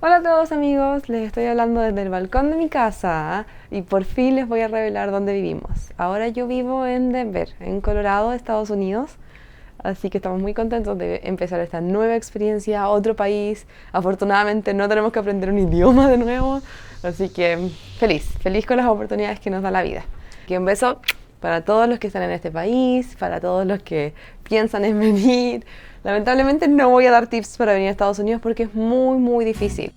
Hola a todos amigos, les estoy hablando desde el balcón de mi casa y por fin les voy a revelar dónde vivimos. Ahora yo vivo en Denver, en Colorado, Estados Unidos, así que estamos muy contentos de empezar esta nueva experiencia, otro país. Afortunadamente no tenemos que aprender un idioma de nuevo, así que feliz con las oportunidades que nos da la vida. Y un beso para todos los que están en este país, para todos los que piensan en venir. Lamentablemente no voy a dar tips para venir a Estados Unidos porque es muy difícil.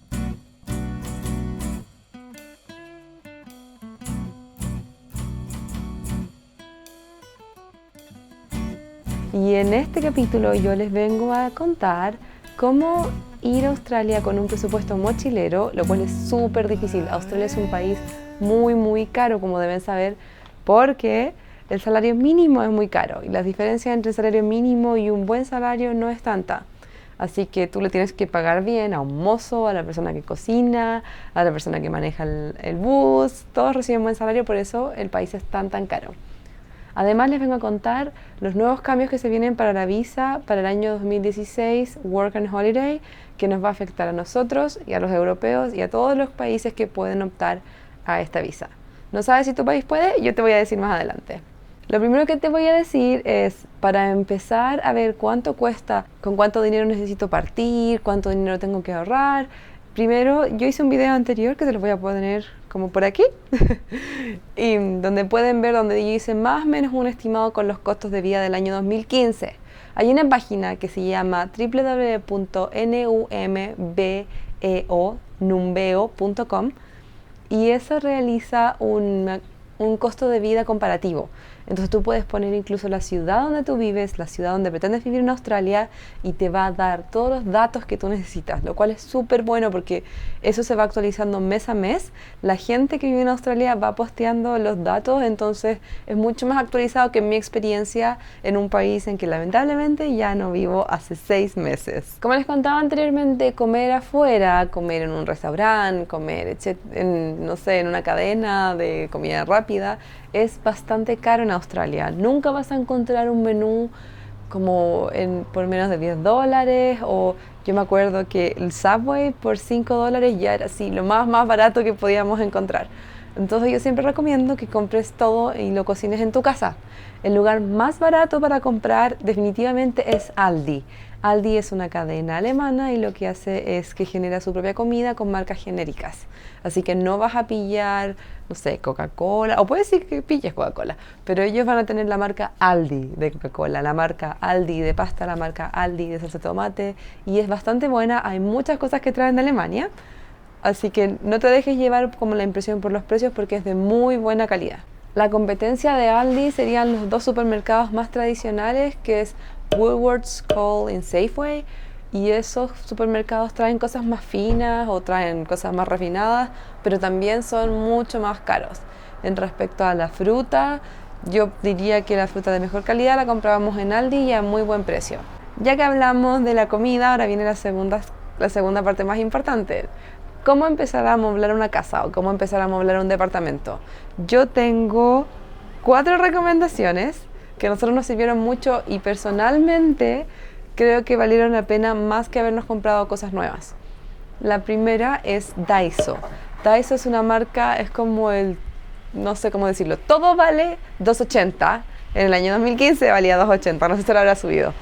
Y en este capítulo yo les vengo a contar cómo ir a Australia con un presupuesto mochilero, lo cual es súper difícil. Australia es un país muy caro, como deben saber, porque el salario mínimo es muy caro y la diferencia entre el salario mínimo y un buen salario no es tanta. Así que tú le tienes que pagar bien a un mozo, a la persona que cocina, a la persona que maneja el bus. Todos reciben buen salario, por eso el país es tan caro. Además les vengo a contar los nuevos cambios que se vienen para la visa para el año 2016 Work and Holiday, que nos va a afectar a nosotros y a los europeos y a todos los países que pueden optar a esta visa. ¿No sabes si tu país puede? Yo te voy a decir más adelante. Lo primero que te voy a decir es, para empezar a ver cuánto cuesta, con cuánto dinero necesito partir, cuánto dinero tengo que ahorrar. Primero, yo hice un video anterior que te lo voy a poner como por aquí, y donde pueden ver donde yo hice más o menos un estimado con los costos de vida del año 2015. Hay una página que se llama www.numbeo.com y eso realiza un costo de vida comparativo. Entonces tú puedes poner incluso la ciudad donde tú vives, la ciudad donde pretendes vivir en Australia y te va a dar todos los datos que tú necesitas, lo cual es súper bueno porque eso se va actualizando mes a mes. La gente que vive en Australia va posteando los datos, entonces es mucho más actualizado que mi experiencia en un país en que lamentablemente ya no vivo hace 6 meses. Como les contaba anteriormente, comer afuera, comer en un restaurante, comer en una cadena de comida rápida, es bastante caro en Australia. Nunca vas a encontrar un menú por menos de $10, o yo me acuerdo que el Subway por $5 ya era así, lo más barato que podíamos encontrar. Entonces yo siempre recomiendo que compres todo y lo cocines en tu casa. El lugar más barato para comprar definitivamente es Aldi. Aldi es una cadena alemana y lo que hace es que genera su propia comida con marcas genéricas. Así que no vas a pillar, no sé, Coca-Cola, o puedes decir que pilles Coca-Cola, pero ellos van a tener la marca Aldi de Coca-Cola, la marca Aldi de pasta, la marca Aldi de salsa de tomate, y es bastante buena. Hay muchas cosas que traen de Alemania, así que no te dejes llevar como la impresión por los precios porque es de muy buena calidad. La competencia de Aldi serían los dos supermercados más tradicionales, que es Woolworths, Coles y Safeway, y esos supermercados traen cosas más finas o traen cosas más refinadas, pero también son mucho más caros. En respecto a la fruta, yo diría que la fruta de mejor calidad la comprábamos en Aldi y a muy buen precio. Ya que hablamos de la comida, ahora viene la segunda parte más importante. ¿Cómo empezar a amoblar una casa o cómo empezar a amoblar un departamento? Yo tengo 4 recomendaciones que a nosotros nos sirvieron mucho y personalmente creo que valieron la pena más que habernos comprado cosas nuevas. La primera es Daiso. Daiso es una marca, es como no sé cómo decirlo, todo vale $2.80. En el año 2015 valía $2.80, no sé si lo habrá subido.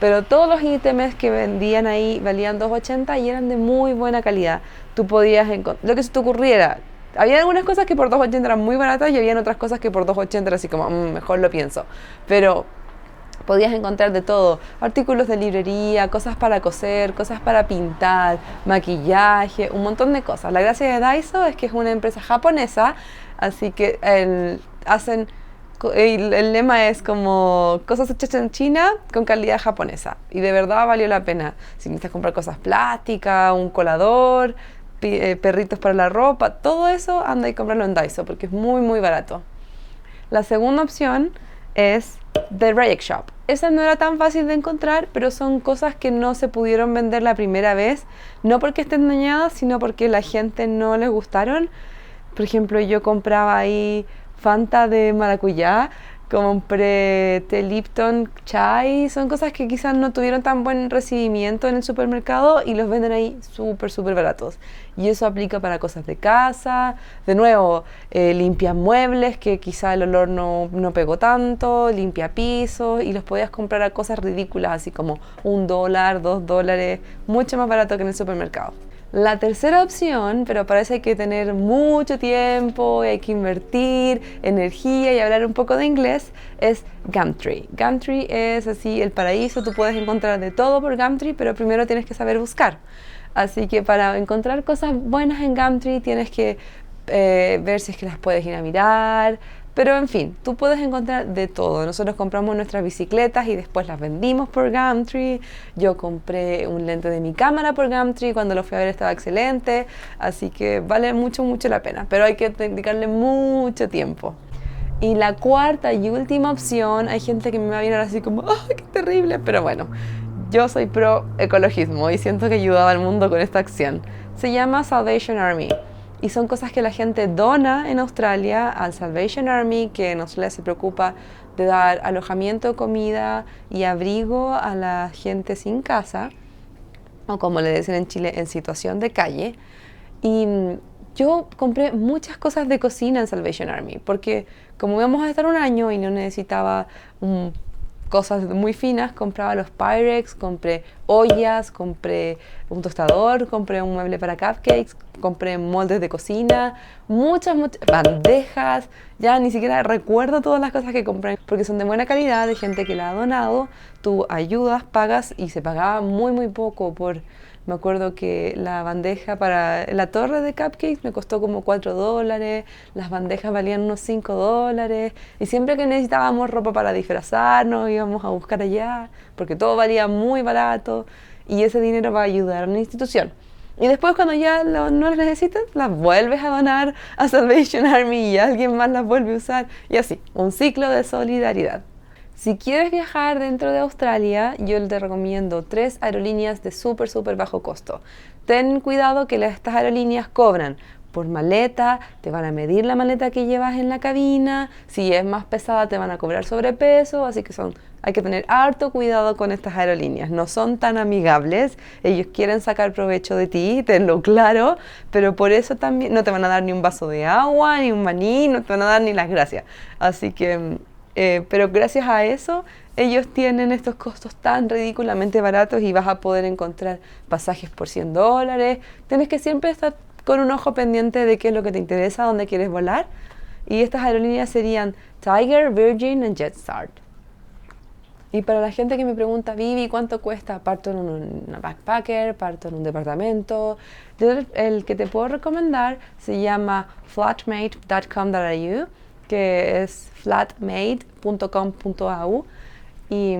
Pero todos los ítems que vendían ahí valían $2.80 y eran de muy buena calidad. Tú podías encontrar lo que se te ocurriera. Había algunas cosas que por $2.80 eran muy baratas y habían otras cosas que por $2.80 era así como, mejor lo pienso. Pero podías encontrar de todo, artículos de librería, cosas para coser, cosas para pintar, maquillaje, un montón de cosas. La gracia de Daiso es que es una empresa japonesa, así que el lema es como cosas hechas en China con calidad japonesa, y de verdad valió la pena. Si necesitas comprar cosas plásticas, un colador, perritos para la ropa, todo eso, anda y cómpralo en Daiso porque es muy barato. La segunda opción es The Reject Shop. Esa no era tan fácil de encontrar, pero son cosas que no se pudieron vender la primera vez, no porque estén dañadas, sino porque la gente no les gustaron. Por ejemplo, yo compraba ahí Fanta de maracuyá Compré té Lipton chai, son cosas que quizás no tuvieron tan buen recibimiento en el supermercado y los venden ahí súper, súper baratos. Y eso aplica para cosas de casa, de nuevo, limpia muebles, que quizá el olor no pegó tanto, limpia pisos, y los podías comprar a cosas ridículas, así como $1, $2, mucho más barato que en el supermercado. La tercera opción, pero para eso hay que tener mucho tiempo y hay que invertir energía y hablar un poco de inglés, es Gumtree. Gumtree es así el paraíso, tú puedes encontrar de todo por Gumtree, pero primero tienes que saber buscar. Así que para encontrar cosas buenas en Gumtree tienes que ver si es que las puedes ir a mirar. Pero en fin, tú puedes encontrar de todo. Nosotros compramos nuestras bicicletas y después las vendimos por Gumtree. Yo compré un lente de mi cámara por Gumtree. Cuando lo fui a ver estaba excelente. Así que vale mucho, mucho la pena. Pero hay que dedicarle mucho tiempo. Y la cuarta y última opción, hay gente que me va a mirar así como, ¡ah, qué terrible! Pero bueno, yo soy pro ecologismo y siento que ayudaba al mundo con esta acción. Se llama Salvation Army. Y son cosas que la gente dona en Australia al Salvation Army, que en Australia se preocupa de dar alojamiento, comida y abrigo a la gente sin casa, o como le dicen en Chile, en situación de calle. Y yo compré muchas cosas de cocina en Salvation Army, porque como íbamos a estar un año y no necesitaba cosas muy finas, compraba los Pyrex, compré ollas, compré un tostador, compré un mueble para cupcakes, compré moldes de cocina, muchas bandejas, ya ni siquiera recuerdo todas las cosas que compré, porque son de buena calidad, de gente que la ha donado, tú ayudas, pagas, y se pagaba muy muy poco por... Me acuerdo que la bandeja para la torre de cupcakes me costó como $4, las bandejas valían unos $5, y siempre que necesitábamos ropa para disfrazarnos íbamos a buscar allá, porque todo valía muy barato, y ese dinero va a ayudar a una institución. Y después cuando ya no las necesitas, las vuelves a donar a Salvation Army y alguien más las vuelve a usar, y así, un ciclo de solidaridad. Si quieres viajar dentro de Australia, yo te recomiendo 3 aerolíneas de súper, súper bajo costo. Ten cuidado que estas aerolíneas cobran por maleta, te van a medir la maleta que llevas en la cabina, si es más pesada te van a cobrar sobrepeso, así que hay que tener harto cuidado con estas aerolíneas. No son tan amigables, ellos quieren sacar provecho de ti, tenlo claro, pero por eso también no te van a dar ni un vaso de agua, ni un maní, no te van a dar ni las gracias. Así que... pero gracias a eso ellos tienen estos costos tan ridículamente baratos y vas a poder encontrar pasajes por $100. Tienes que siempre estar con un ojo pendiente de qué es lo que te interesa, dónde quieres volar. Y estas aerolíneas serían Tiger, Virgin y Jetstar. Y para la gente que me pregunta, Vivi, ¿cuánto cuesta? ¿Parto en una backpacker? ¿Parto en un departamento? Yo el que te puedo recomendar se llama flatmate.com.au, que es flatmate.com.au, y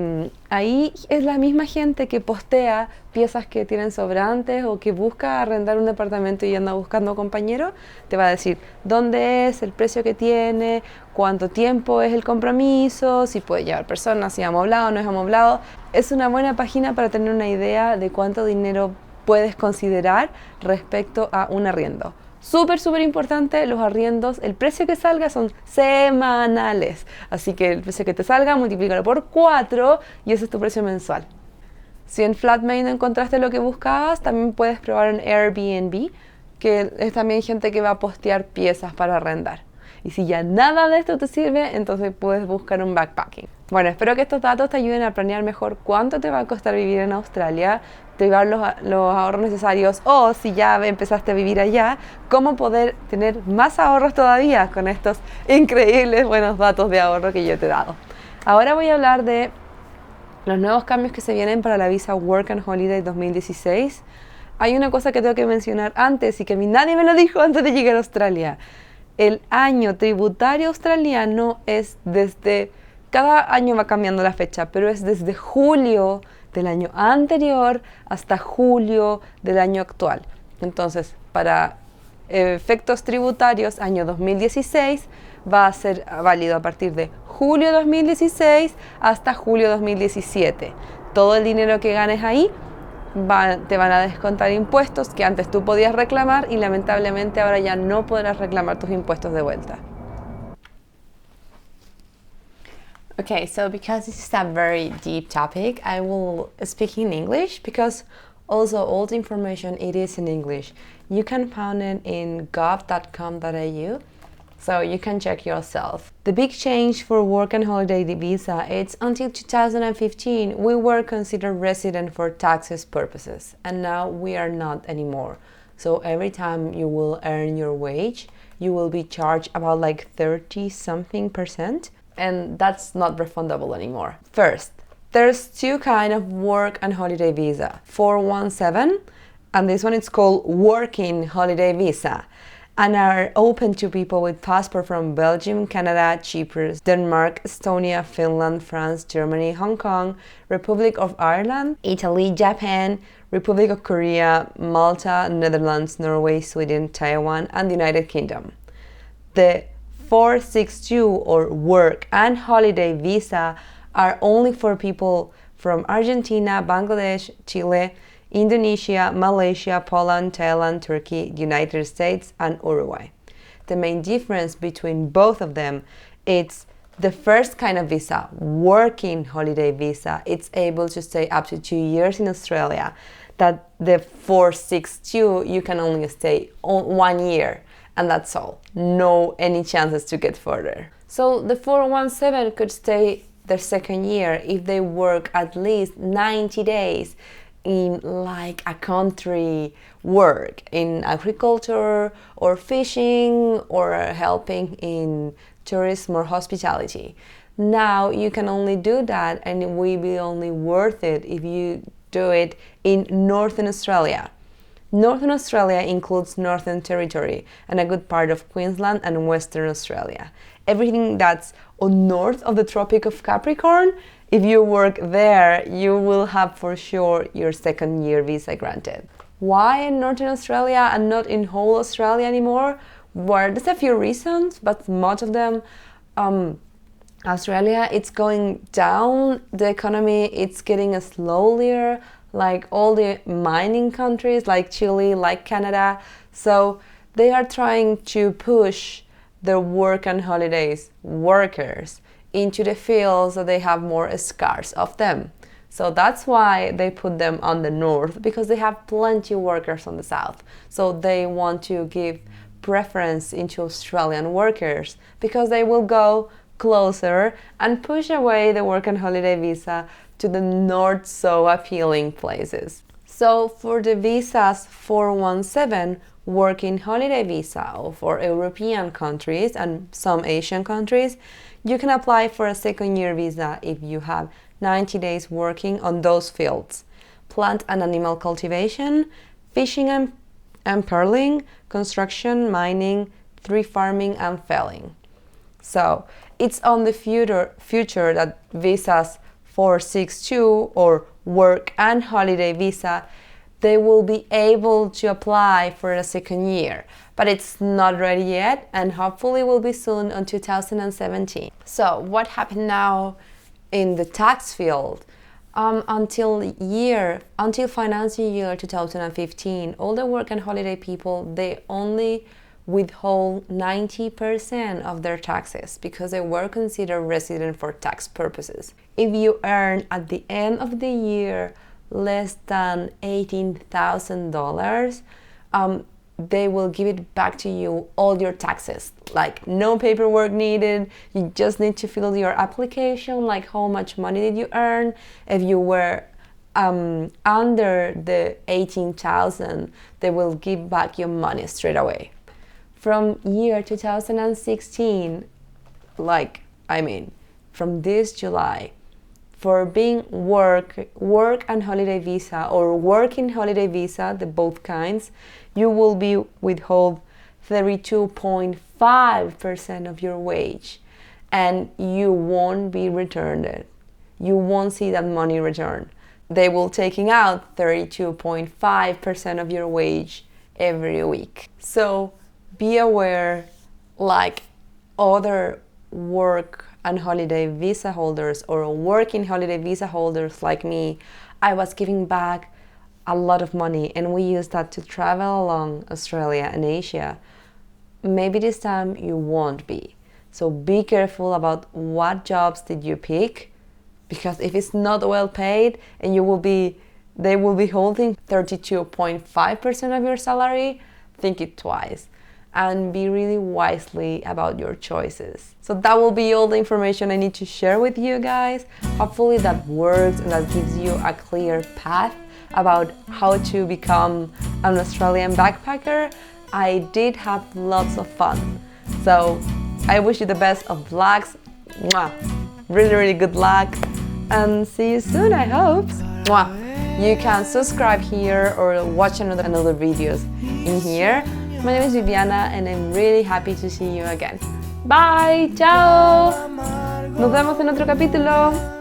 ahí es la misma gente que postea piezas que tienen sobrantes o que busca arrendar un departamento y anda buscando compañero. Te va a decir dónde es, el precio que tiene, cuánto tiempo es el compromiso, si puede llevar personas, si es amoblado o no es amoblado. Es una buena página para tener una idea de cuánto dinero puedes considerar respecto a un arriendo. Súper, súper importante, los arriendos, el precio que salga son semanales. Así que el precio que te salga, multiplícalo por 4 y ese es tu precio mensual. Si en Flatmate no encontraste lo que buscabas, también puedes probar en Airbnb, que es también gente que va a postear piezas para arrendar. Y si ya nada de esto te sirve, entonces puedes buscar un backpacking. Bueno, espero que estos datos te ayuden a planear mejor cuánto te va a costar vivir en Australia, llevar los ahorros necesarios, o si ya empezaste a vivir allá, cómo poder tener más ahorros todavía con estos increíbles buenos datos de ahorro que yo te he dado. Ahora voy a hablar de los nuevos cambios que se vienen para la visa Work and Holiday 2016. Hay una cosa que tengo que mencionar antes y que a mí nadie me lo dijo antes de llegar a Australia. El año tributario australiano es desde... Cada año va cambiando la fecha, pero es desde julio del año anterior hasta julio del año actual. Entonces, para efectos tributarios, año 2016 va a ser válido a partir de julio 2016 hasta julio 2017. Todo el dinero que ganes ahí te van a descontar impuestos que antes tú podías reclamar y lamentablemente ahora ya no podrás reclamar tus impuestos de vuelta. Okay, so because this is a very deep topic, I will speak in English because also all the information it is in English. You can find it in gov.com.au, so you can check yourself. The big change for work and holiday visa, it's until 2015 we were considered resident for taxes purposes, and now we are not anymore. So every time you will earn your wage, you will be charged about like 30 something percent, and that's not refundable anymore. First, there's two kind of work and holiday visa. 417, and this one is called working holiday visa, and are open to people with passport from Belgium, Canada, Cyprus, Denmark, Estonia, Finland, France, Germany, Hong Kong, Republic of Ireland, Italy, Japan, Republic of Korea, Malta, Netherlands, Norway, Sweden, Taiwan, and the United Kingdom. The 462 or work and holiday visa are only for people from Argentina, Bangladesh, Chile, Indonesia, Malaysia, Poland, Thailand, Turkey, United States, and Uruguay. The main difference between both of them is the first kind of visa, working holiday visa, it's able to stay up to 2 years in Australia. That the 462, you can only stay 1 year, and that's all. No any chances to get further. So the 417 could stay their second year if they work at least 90 days in like a country work, in agriculture or fishing or helping in tourism or hospitality. Now you can only do that, and it will be only worth it if you do it in Northern Australia. Northern Australia includes Northern Territory and a good part of Queensland and Western Australia. Everything that's on north of the Tropic of Capricorn, if you work there, you will have for sure your second year visa granted. Why in Northern Australia and not in whole Australia anymore? Well, there's a few reasons, but much of them, Australia, it's going down, the economy, it's getting slower, like all the mining countries like Chile, like Canada. So they are trying to push their work and holidays workers into the fields so they have more scarce of them. So that's why they put them on the north, because they have plenty of workers on the south. So they want to give preference into Australian workers because they will go closer and push away the work and holiday visa to the not so appealing places. So for the visas 417, working holiday visa for European countries and some Asian countries, you can apply for a second year visa if you have 90 days working on those fields: plant and animal cultivation, fishing and pearling, construction, mining, tree farming, and felling. So it's on the future that visas 462 or work and holiday visa, they will be able to apply for a second year, but it's not ready yet, and hopefully will be soon on 2017. So what happened now in the tax field? Until financial year 2015, all the work and holiday people, they only withhold 90% of their taxes because they were considered resident for tax purposes. If you earn at the end of the year less than $18,000, they will give it back to you, all your taxes. Like no paperwork needed, you just need to fill your application, like how much money did you earn. If you were under the 18,000, they will give back your money straight away. From year 2016, from this July, for being work and holiday visa or working holiday visa, the both kinds, you will be withhold 32.5% of your wage, and you won't be returned it. You won't see that money returned. They will taking out 32.5% of your wage every week. So be aware, like other work and holiday visa holders or working holiday visa holders like me, I was giving back a lot of money, and we used that to travel along Australia and Asia. Maybe this time you won't be. So be careful about what jobs did you pick, because if it's not well paid and they will be holding 32.5% of your salary, think it twice and be really wisely about your choices. So that will be all the information I need to share with you guys. Hopefully that works and that gives you a clear path about how to become an Australian backpacker. I did have lots of fun. So I wish you the best of lucks. Mwah. Really, really good luck. And see you soon, I hope. Mwah. You can subscribe here or watch another videos in here. My name is Viviana and I'm really happy to see you again. Bye, chao. Nos vemos en otro capítulo.